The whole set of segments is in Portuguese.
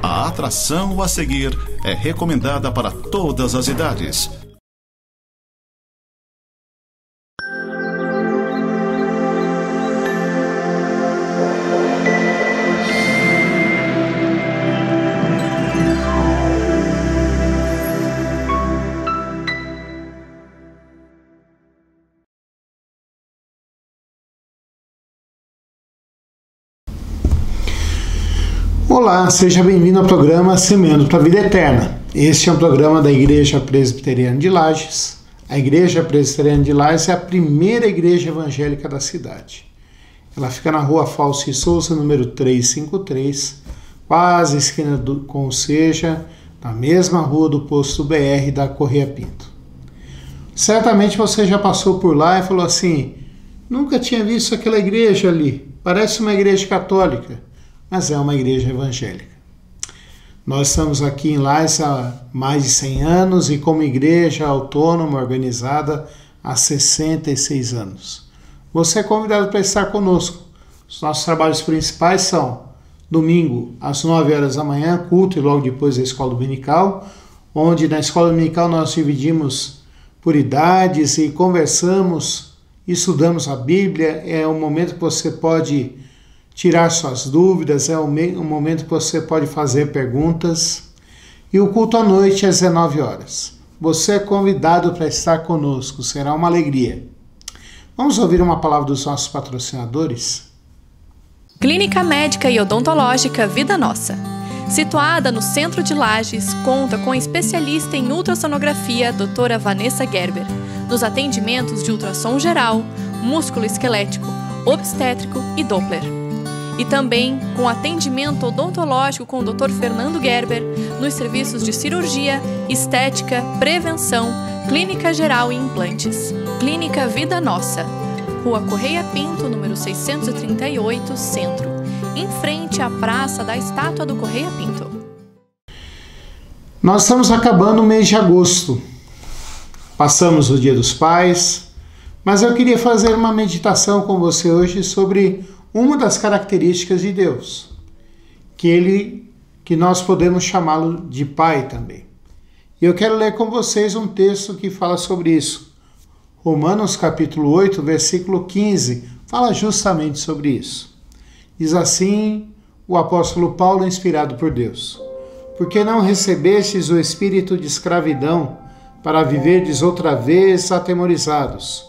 A atração a seguir é recomendada para todas as idades. Olá, seja bem-vindo ao programa Semeando para a Vida Eterna. Este é um programa da Igreja Presbiteriana de Lages. A Igreja Presbiteriana de Lages é a primeira igreja evangélica da cidade. Ela fica na rua Falso e Souza, número 353, quase esquina com o Seja, na mesma rua do posto BR da Correia Pinto. Certamente você já passou por lá e falou assim: nunca tinha visto aquela igreja ali, parece uma igreja católica, mas é uma igreja evangélica. Nós estamos aqui em Lages há mais de 100 anos e como igreja autônoma organizada há 66 anos. Você é convidado para estar conosco. Os nossos trabalhos principais são domingo às 9 horas da manhã, culto e logo depois a escola dominical, onde na escola dominical nós dividimos por idades e conversamos, estudamos a Bíblia. É um momento que você pode tirar suas dúvidas, é um momento que você pode fazer perguntas. E o culto à noite às 19 horas. Você é convidado para estar conosco, será uma alegria. Vamos ouvir uma palavra dos nossos patrocinadores? Clínica Médica e Odontológica Vida Nossa. Situada no centro de Lages, conta com a especialista em ultrassonografia, doutora Vanessa Gerber, nos atendimentos de ultrassom geral, músculo esquelético, obstétrico e Doppler. E também com atendimento odontológico com o Dr. Fernando Gerber nos serviços de cirurgia, estética, prevenção, clínica geral e implantes. Clínica Vida Nossa, Rua Correia Pinto, número 638, Centro, em frente à Praça da Estátua do Correia Pinto. Nós estamos acabando o mês de agosto. Passamos o Dia dos Pais, mas eu queria fazer uma meditação com você hoje sobre uma das características de Deus, que nós podemos chamá-lo de Pai também. E eu quero ler com vocês um texto que fala sobre isso. Romanos capítulo 8, versículo 15, fala justamente sobre isso. Diz assim o apóstolo Paulo, inspirado por Deus: porque não recebestes o espírito de escravidão para viverdes outra vez atemorizados,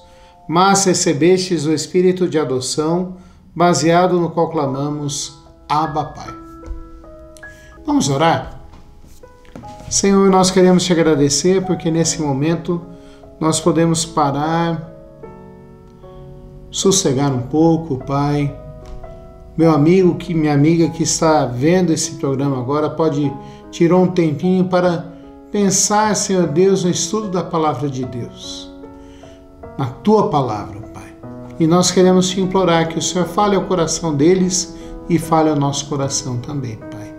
mas recebestes o espírito de adoção, baseado no qual clamamos, Abba, Pai. Vamos orar? Senhor, nós queremos te agradecer porque nesse momento nós podemos parar, sossegar um pouco, Pai. Meu amigo, minha amiga que está vendo esse programa agora pode tirar um tempinho para pensar, Senhor Deus, no estudo da palavra de Deus, na tua palavra, Pai. E nós queremos te implorar que o Senhor fale ao coração deles e fale ao nosso coração também, Pai.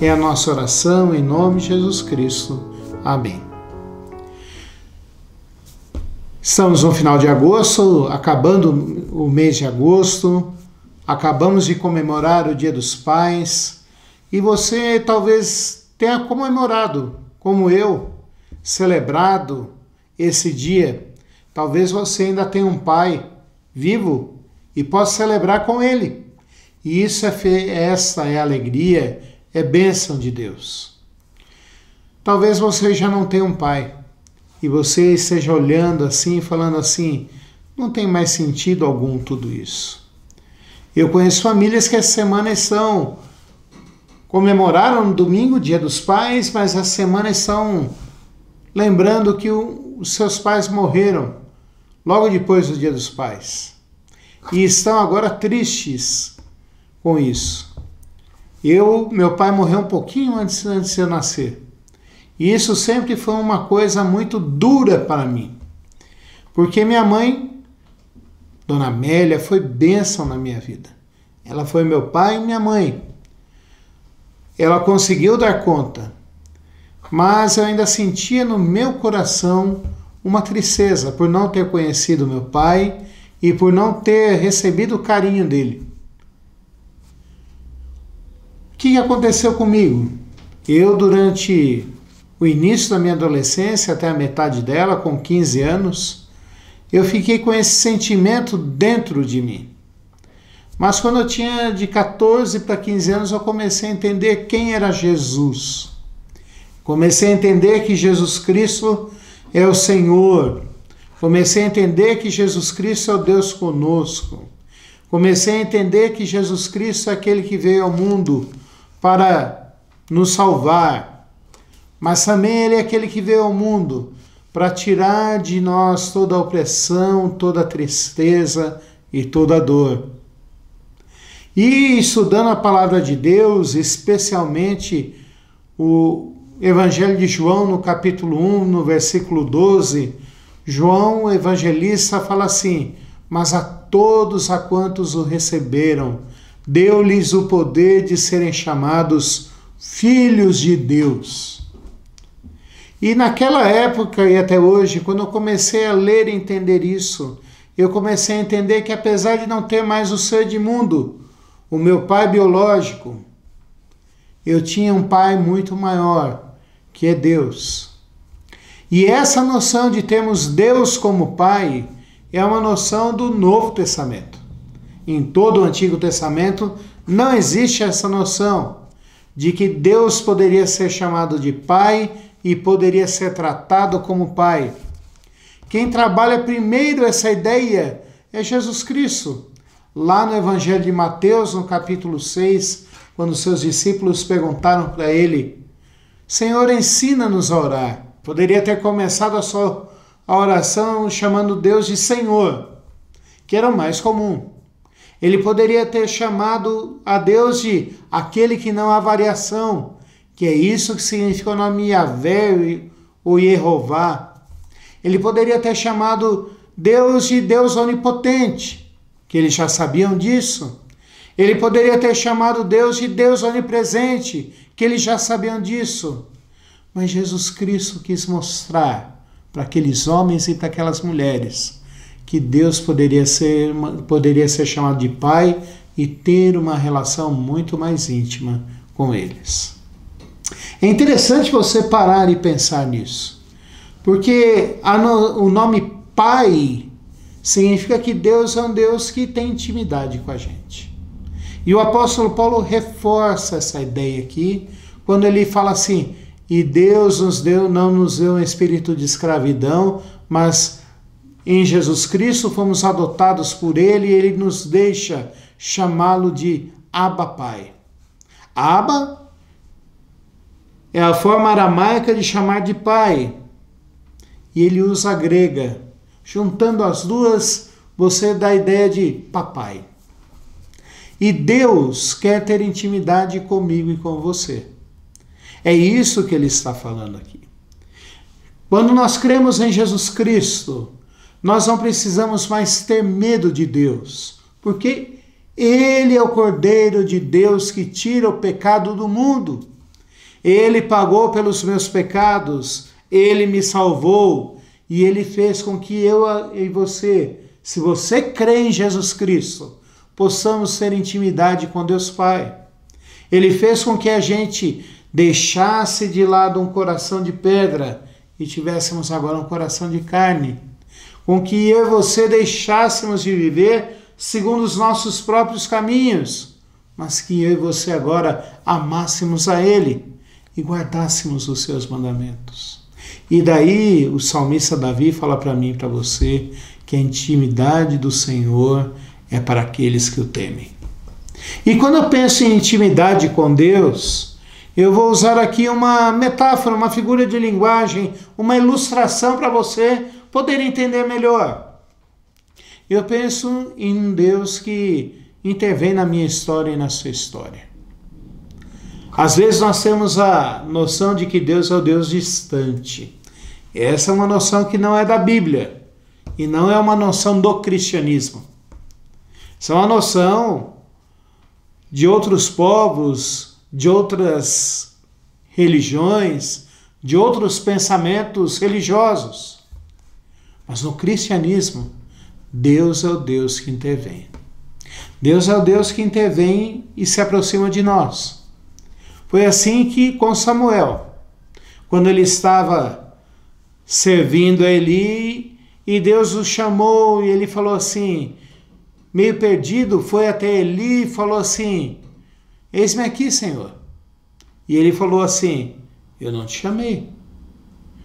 É a nossa oração em nome de Jesus Cristo. Amém. Estamos no final de agosto, acabando o mês de agosto, acabamos de comemorar o Dia dos Pais e você talvez tenha comemorado, como eu, celebrado esse dia. Talvez você ainda tenha um pai vivo e possa celebrar com ele. E isso essa é a alegria, é bênção de Deus. Talvez você já não tenha um pai e você esteja olhando assim, falando assim: não tem mais sentido algum tudo isso. Eu conheço famílias que essa semana comemoraram no domingo, Dia dos Pais, mas essa semana estão lembrando que os seus pais morreram logo depois do Dia dos Pais. E estão agora tristes com isso. Meu pai morreu um pouquinho antes de eu nascer. E isso sempre foi uma coisa muito dura para mim. Porque minha mãe, Dona Amélia, foi bênção na minha vida. Ela foi meu pai e minha mãe. Ela conseguiu dar conta. Mas eu ainda sentia no meu coração uma tristeza por não ter conhecido meu pai e por não ter recebido o carinho dele. O que aconteceu comigo? Eu, durante o início da minha adolescência, até a metade dela, com 15 anos, eu fiquei com esse sentimento dentro de mim. Mas quando eu tinha de 14 para 15 anos, eu comecei a entender quem era Jesus. Comecei a entender que Jesus Cristo é o Senhor. Comecei a entender que Jesus Cristo é o Deus conosco. Comecei a entender que Jesus Cristo é aquele que veio ao mundo para nos salvar. Mas também Ele é aquele que veio ao mundo para tirar de nós toda a opressão, toda a tristeza e toda a dor. E estudando a palavra de Deus, especialmente o Evangelho de João, no capítulo 1, no versículo 12, João, o evangelista, fala assim: mas a todos a quantos o receberam, deu-lhes o poder de serem chamados filhos de Deus. E naquela época e até hoje, quando eu comecei a ler e entender isso, eu comecei a entender que apesar de não ter mais o ser de mundo, o meu pai biológico, eu tinha um pai muito maior, que é Deus. E essa noção de termos Deus como pai é uma noção do Novo Testamento. Em todo o Antigo Testamento não existe essa noção de que Deus poderia ser chamado de pai e poderia ser tratado como pai. Quem trabalha primeiro essa ideia é Jesus Cristo. Lá no Evangelho de Mateus, no capítulo 6, quando seus discípulos perguntaram para ele: Senhor, ensina-nos a orar. Poderia ter começado a oração chamando Deus de Senhor, que era o mais comum. Ele poderia ter chamado a Deus de aquele que não há variação, que é isso que significa o nome Yahvé ou Yehová. Ele poderia ter chamado Deus de Deus onipotente, que eles já sabiam disso. Ele poderia ter chamado Deus de Deus onipresente, que eles já sabiam disso. Mas Jesus Cristo quis mostrar para aqueles homens e para aquelas mulheres que Deus poderia ser chamado de Pai e ter uma relação muito mais íntima com eles. É interessante você parar e pensar nisso, porque o nome Pai significa que Deus é um Deus que tem intimidade com a gente. E o apóstolo Paulo reforça essa ideia aqui, quando ele fala assim: e Deus não nos deu um espírito de escravidão, mas em Jesus Cristo fomos adotados por Ele e Ele nos deixa chamá-lo de Abba Pai. Abba é a forma aramaica de chamar de pai. E ele usa a grega. Juntando as duas, você dá a ideia de papai. E Deus quer ter intimidade comigo e com você. É isso que ele está falando aqui. Quando nós cremos em Jesus Cristo, nós não precisamos mais ter medo de Deus, porque Ele é o Cordeiro de Deus que tira o pecado do mundo. Ele pagou pelos meus pecados, Ele me salvou e Ele fez com que eu e você, se você crê em Jesus Cristo, possamos ter intimidade com Deus Pai. Ele fez com que a gente deixasse de lado um coração de pedra e tivéssemos agora um coração de carne. Com que eu e você deixássemos de viver segundo os nossos próprios caminhos, mas que eu e você agora amássemos a Ele e guardássemos os seus mandamentos. E daí o salmista Davi fala para mim e para você que a intimidade do Senhor é para aqueles que o temem. E quando eu penso em intimidade com Deus, eu vou usar aqui uma metáfora, uma figura de linguagem, uma ilustração para você poder entender melhor. Eu penso em um Deus que intervém na minha história e na sua história. Às vezes nós temos a noção de que Deus é o Deus distante. Essa é uma noção que não é da Bíblia e não é uma noção do cristianismo. Essa é uma noção de outros povos, de outras religiões, de outros pensamentos religiosos. Mas no cristianismo, Deus é o Deus que intervém. Deus é o Deus que intervém e se aproxima de nós. Foi assim que com Samuel, quando ele estava servindo a Eli, e Deus o chamou e ele falou assim, meio perdido, foi até Eli e falou assim, eis-me aqui, Senhor. E ele falou assim, eu não te chamei.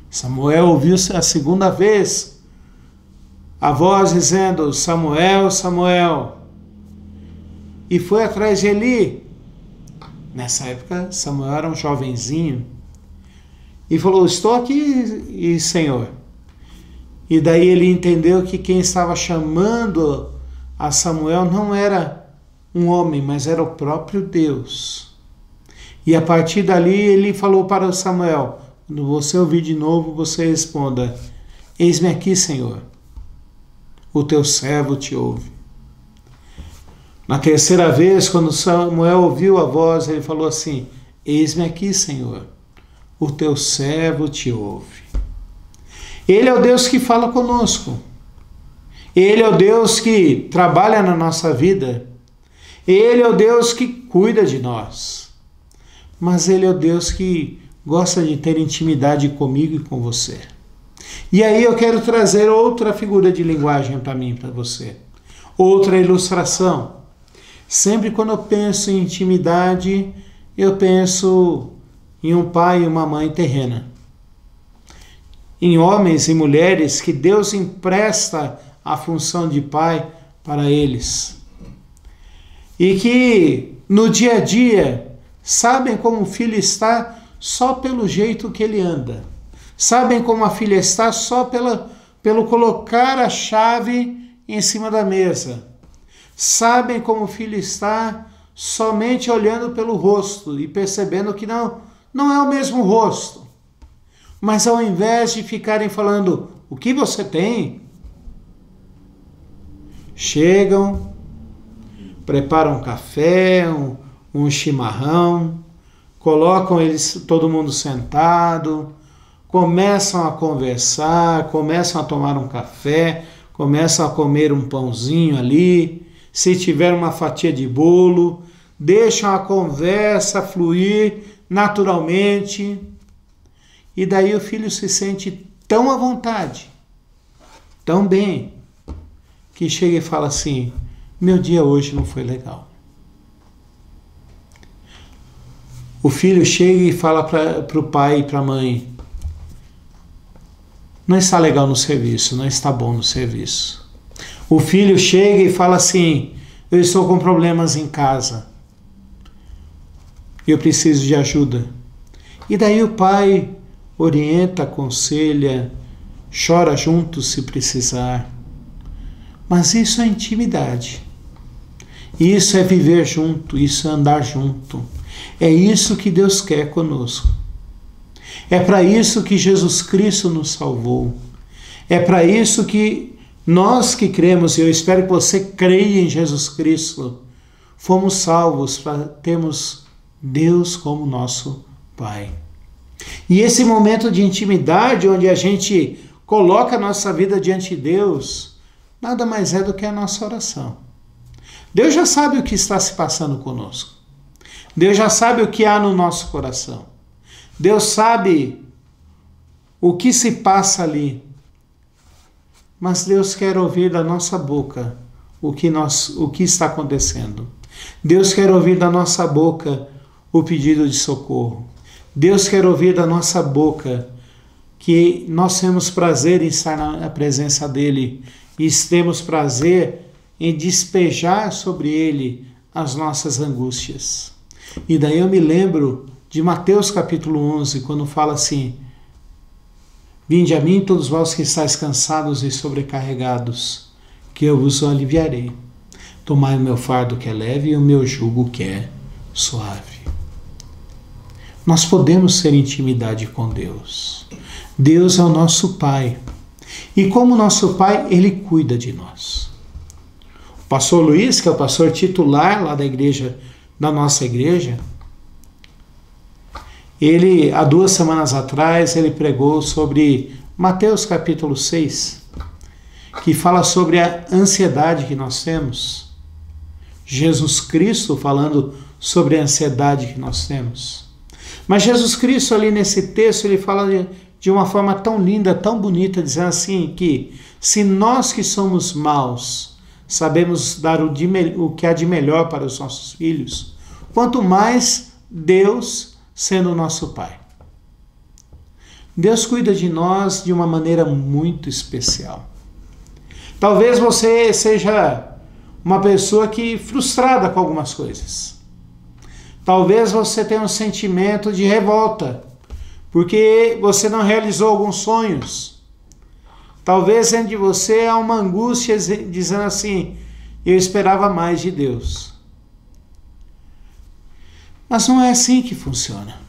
Samuel ouviu a segunda vez a voz dizendo, Samuel, Samuel. E foi atrás de Eli. Nessa época, Samuel era um jovenzinho. E falou, estou aqui, Senhor. E daí ele entendeu que quem estava chamando a Samuel não era um homem, mas era o próprio Deus. E a partir dali ele falou para Samuel, quando você ouvir de novo, você responda, eis-me aqui, Senhor. O teu servo te ouve. Na terceira vez, quando Samuel ouviu a voz, ele falou assim, eis-me aqui, Senhor. O teu servo te ouve. Ele é o Deus que fala conosco. Ele é o Deus que trabalha na nossa vida. Ele é o Deus que cuida de nós. Mas Ele é o Deus que gosta de ter intimidade comigo e com você. E aí eu quero trazer outra figura de linguagem para mim, para você. Outra ilustração. Sempre quando eu penso em intimidade, eu penso em um pai e uma mãe terrena. Em homens e mulheres que Deus empresta a função de pai para eles. E que no dia a dia sabem como o filho está só pelo jeito que ele anda. Sabem como a filha está só pelo colocar a chave em cima da mesa. Sabem como o filho está somente olhando pelo rosto e percebendo que não é o mesmo rosto. Mas ao invés de ficarem falando, o que você tem? Chegam, preparam um café, um chimarrão, colocam todo mundo sentado, começam a conversar, começam a tomar um café, começam a comer um pãozinho ali, se tiver uma fatia de bolo, deixam a conversa fluir naturalmente. E daí o filho se sente tão à vontade, tão bem, que chega e fala assim, meu dia hoje não foi legal. O filho chega e fala para o pai e para a mãe, não está legal no serviço, não está bom no serviço. O filho chega e fala assim, eu estou com problemas em casa, eu preciso de ajuda. E daí o pai orienta, aconselha, chora junto se precisar. Mas isso é intimidade. Isso é viver junto, isso é andar junto. É isso que Deus quer conosco. É para isso que Jesus Cristo nos salvou. É para isso que nós que cremos, e eu espero que você creia em Jesus Cristo, fomos salvos para termos Deus como nosso Pai. E esse momento de intimidade, onde a gente coloca a nossa vida diante de Deus, nada mais é do que a nossa oração. Deus já sabe o que está se passando conosco. Deus já sabe o que há no nosso coração. Deus sabe o que se passa ali. Mas Deus quer ouvir da nossa boca o que está acontecendo. Deus quer ouvir da nossa boca o pedido de socorro. Deus quer ouvir da nossa boca que nós temos prazer em estar na presença dEle e temos prazer em despejar sobre Ele as nossas angústias. E daí eu me lembro de Mateus capítulo 11, quando fala assim, vinde a mim todos vós que estáis cansados e sobrecarregados, que eu vos aliviarei. Tomai o meu fardo que é leve e o meu jugo que é suave. Nós podemos ter intimidade com Deus. Deus é o nosso Pai. E como nosso Pai, Ele cuida de nós. O pastor Luiz, que é o pastor titular lá da nossa igreja, ele, há 2 semanas atrás, ele pregou sobre Mateus capítulo 6, que fala sobre a ansiedade que nós temos. Jesus Cristo falando sobre a ansiedade que nós temos. Mas Jesus Cristo ali nesse texto, ele fala de uma forma tão linda, tão bonita, dizendo assim que se nós que somos maus sabemos dar o que há de melhor para os nossos filhos, quanto mais Deus sendo o nosso Pai. Deus cuida de nós de uma maneira muito especial. Talvez você seja uma pessoa frustrada com algumas coisas. Talvez você tenha um sentimento de revolta, porque você não realizou alguns sonhos. Talvez dentro de você há uma angústia dizendo assim, eu esperava mais de Deus. Mas não é assim que funciona.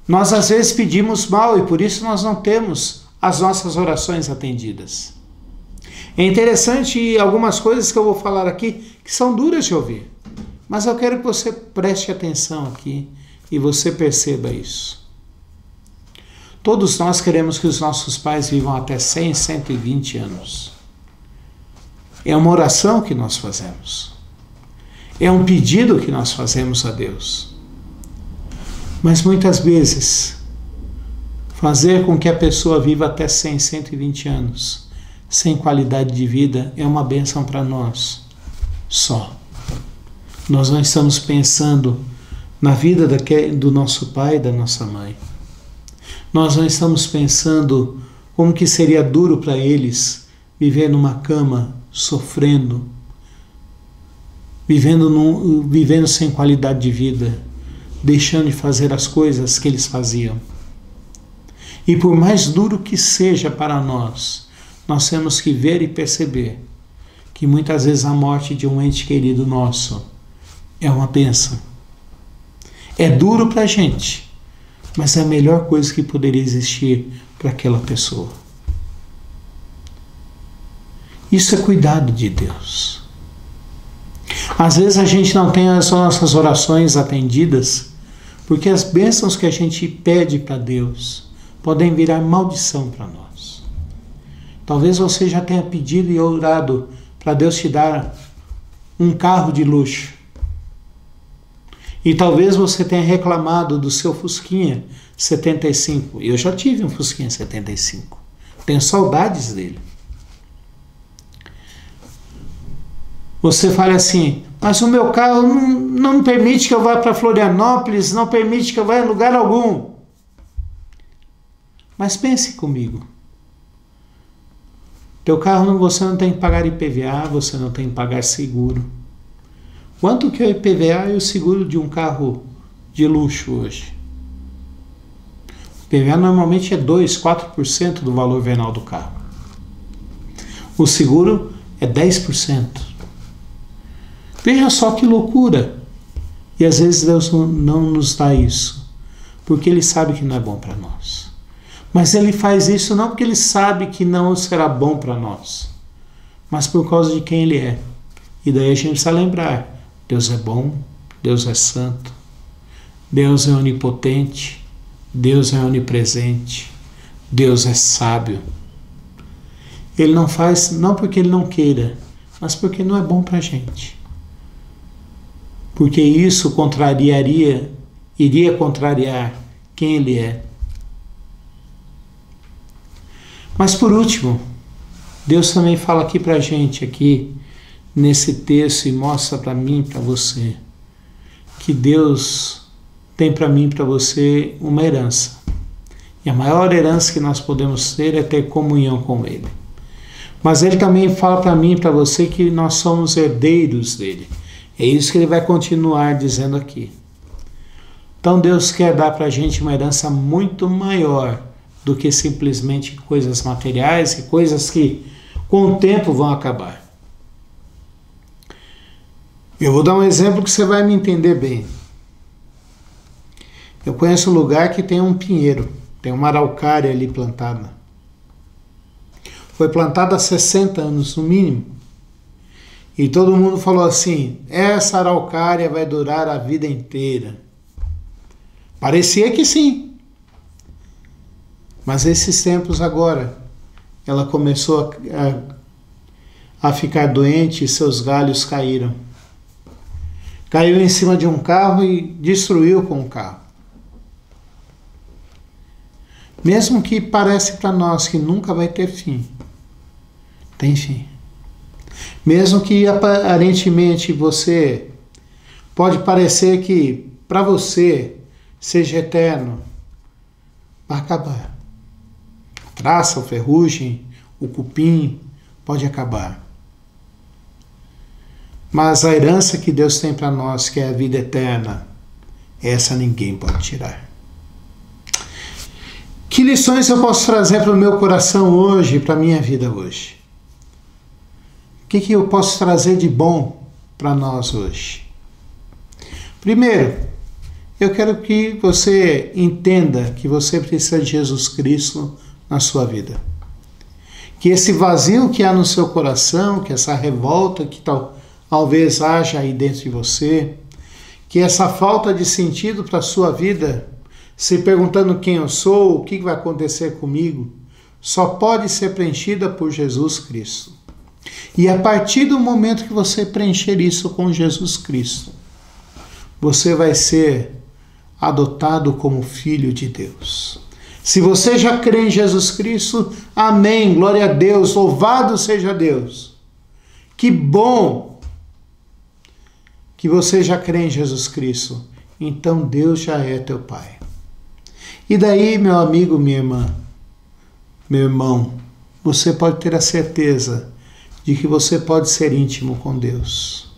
Nós às vezes pedimos mal e por isso nós não temos as nossas orações atendidas. É interessante algumas coisas que eu vou falar aqui que são duras de ouvir. Mas eu quero que você preste atenção aqui e você perceba isso. Todos nós queremos que os nossos pais vivam até 100, 120 anos. É uma oração que nós fazemos. É um pedido que nós fazemos a Deus. Mas muitas vezes, fazer com que a pessoa viva até 100, 120 anos, sem qualidade de vida, é uma bênção para nós. Só. Nós não estamos pensando na vida do nosso pai e da nossa mãe. Nós não estamos pensando como que seria duro para eles viver numa cama, sofrendo, vivendo sem qualidade de vida, deixando de fazer as coisas que eles faziam. E por mais duro que seja para nós temos que ver e perceber que muitas vezes a morte de um ente querido nosso é uma bênção. É duro para a gente, mas é a melhor coisa que poderia existir para aquela pessoa. Isso é cuidado de Deus. Às vezes a gente não tem as nossas orações atendidas, porque as bênçãos que a gente pede para Deus podem virar maldição para nós. Talvez você já tenha pedido e orado para Deus te dar um carro de luxo. E talvez você tenha reclamado do seu Fusquinha 75. Eu já tive um Fusquinha 75. Tenho saudades dele. Você fala assim, mas o meu carro não permite que eu vá para Florianópolis, não permite que eu vá em lugar algum. Mas pense comigo. Teu carro você não tem que pagar IPVA, você não tem que pagar seguro. Quanto que é o IPVA e o seguro de um carro de luxo hoje? O IPVA normalmente é 2, 4% do valor venal do carro. O seguro é 10%. Veja só que loucura. E às vezes Deus não nos dá isso, porque Ele sabe que não é bom para nós. Mas Ele faz isso não porque Ele sabe que não será bom para nós, mas por causa de quem Ele é. E daí a gente precisa lembrar, Deus é bom, Deus é santo, Deus é onipotente, Deus é onipresente, Deus é sábio. Ele não faz, não porque Ele não queira, mas porque não é bom para a gente. Porque isso iria contrariar quem Ele é. Mas por último, Deus também fala aqui para a gente, aqui nesse texto, e mostra para mim e para você, que Deus tem para mim e para você uma herança. E a maior herança que nós podemos ter é ter comunhão com Ele. Mas Ele também fala para mim e para você que nós somos herdeiros dEle. É isso que Ele vai continuar dizendo aqui. Então Deus quer dar para a gente uma herança muito maior do que simplesmente coisas materiais e coisas que com o tempo vão acabar. Eu vou dar um exemplo que você vai me entender bem. Eu conheço um lugar que tem um pinheiro, tem uma araucária ali plantada. Foi plantada há 60 anos no mínimo. E todo mundo falou assim, essa araucária vai durar a vida inteira. Parecia que sim. Mas esses tempos agora, ela começou a ficar doente e seus galhos caíram. caiu em cima de um carro e destruiu com o carro. Mesmo que parece para nós que nunca vai ter fim, tem fim. Mesmo que aparentemente pode parecer que para você seja eterno, vai acabar. A traça, a ferrugem, o cupim pode acabar. Mas a herança que Deus tem para nós, que é a vida eterna, essa ninguém pode tirar. Que lições eu posso trazer para o meu coração hoje, para a minha vida hoje? O que eu posso trazer de bom para nós hoje? Primeiro, eu quero que você entenda que você precisa de Jesus Cristo na sua vida. Que esse vazio que há no seu coração, que essa revolta que talvez haja aí dentro de você, que essa falta de sentido para a sua vida, se perguntando quem eu sou, o que vai acontecer comigo, só pode ser preenchida por Jesus Cristo. E a partir do momento que você preencher isso com Jesus Cristo, você vai ser adotado como filho de Deus. Se você já crê em Jesus Cristo, amém, glória a Deus, louvado seja Deus. Que bom que você já crê em Jesus Cristo. Então Deus já é teu Pai. E daí, meu amigo, minha irmã, meu irmão, você pode ter a certeza de que você pode ser íntimo com Deus.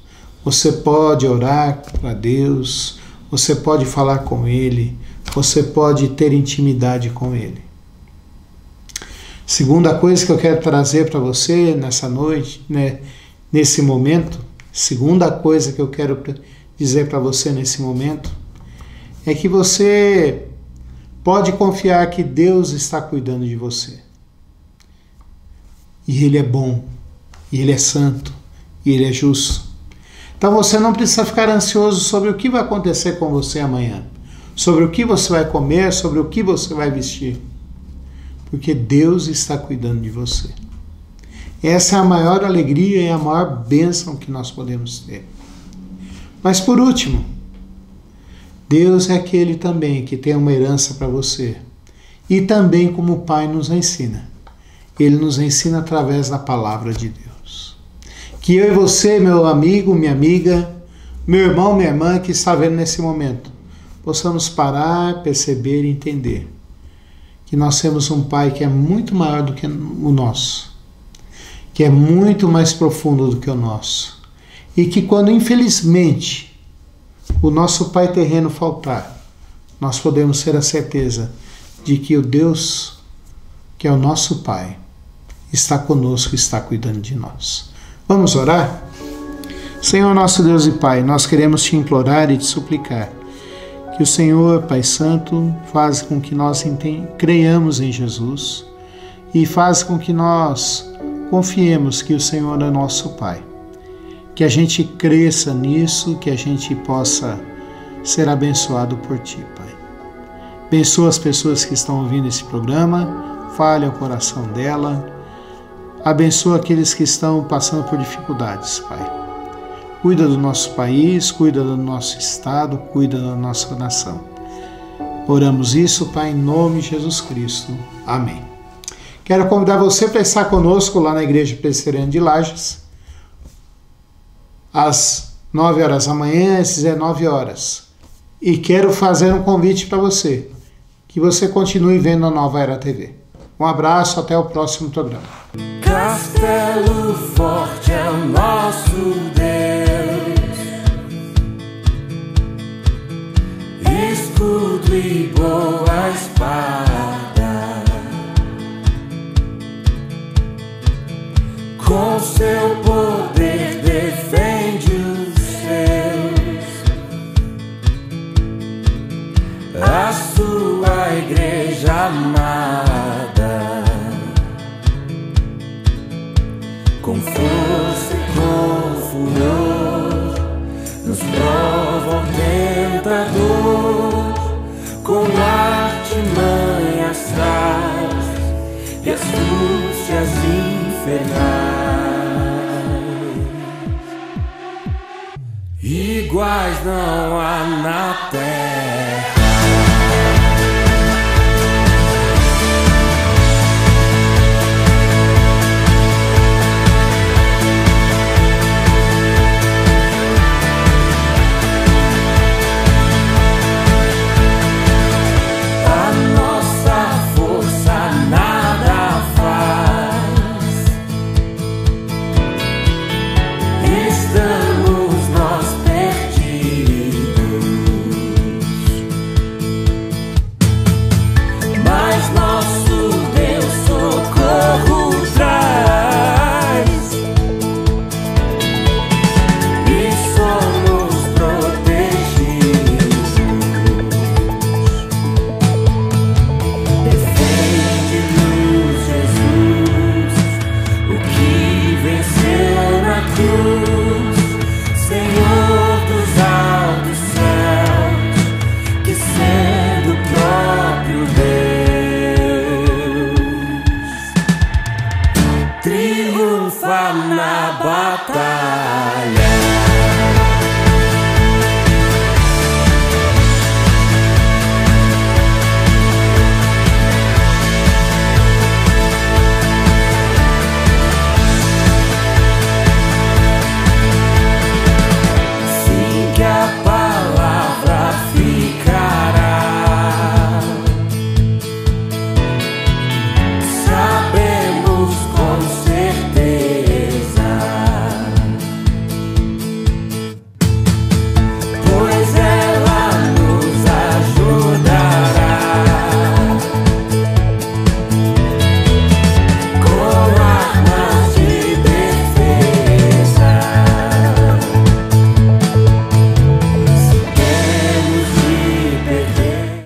Você pode orar para Deus, você pode falar com Ele, você pode ter intimidade com Ele. Segunda coisa que eu quero trazer para você nessa noite, né, nesse momento, segunda coisa que eu quero dizer para você nesse momento, é que você pode confiar que Deus está cuidando de você. E Ele é bom, e Ele é santo, e Ele é justo. Então você não precisa ficar ansioso sobre o que vai acontecer com você amanhã, sobre o que você vai comer, sobre o que você vai vestir, porque Deus está cuidando de você. Essa é a maior alegria e a maior bênção que nós podemos ter. Mas por último, Deus é aquele também que tem uma herança para você. E também como o Pai nos ensina. Ele nos ensina através da palavra de Deus. Que eu e você, meu amigo, minha amiga, meu irmão, minha irmã que está vendo nesse momento, possamos parar, perceber e entender que nós temos um Pai que é muito maior do que o nosso, que é muito mais profundo do que o nosso, e que quando infelizmente o nosso Pai terreno faltar, nós podemos ter a certeza de que o Deus, que é o nosso Pai, está conosco e está cuidando de nós. Vamos orar? Senhor nosso Deus e Pai, nós queremos te implorar e te suplicar que o Senhor, Pai Santo, faz com que nós creiamos em Jesus e faz com que nós confiemos que o Senhor é nosso Pai. Que a gente cresça nisso, que a gente possa ser abençoado por Ti, Pai. Abençoa as pessoas que estão ouvindo esse programa, fale ao coração dela, abençoa aqueles que estão passando por dificuldades, Pai. Cuida do nosso país, cuida do nosso estado, cuida da nossa nação. Oramos isso, Pai, em nome de Jesus Cristo. Amém. Quero convidar você para estar conosco lá na Igreja Presbiteriana de Lages, às 9 horas da manhã, às 19 horas. E quero fazer um convite para você, que você continue vendo a Nova Era TV. Um abraço, até o próximo programa. Castelo forte é o nosso Deus, escudo e boa espada, com seu poder defende os seus, a sua igreja amada, com força e com furor, nos prova o tentador, com artimanhas traz e astúcias infernais, iguais não há nada.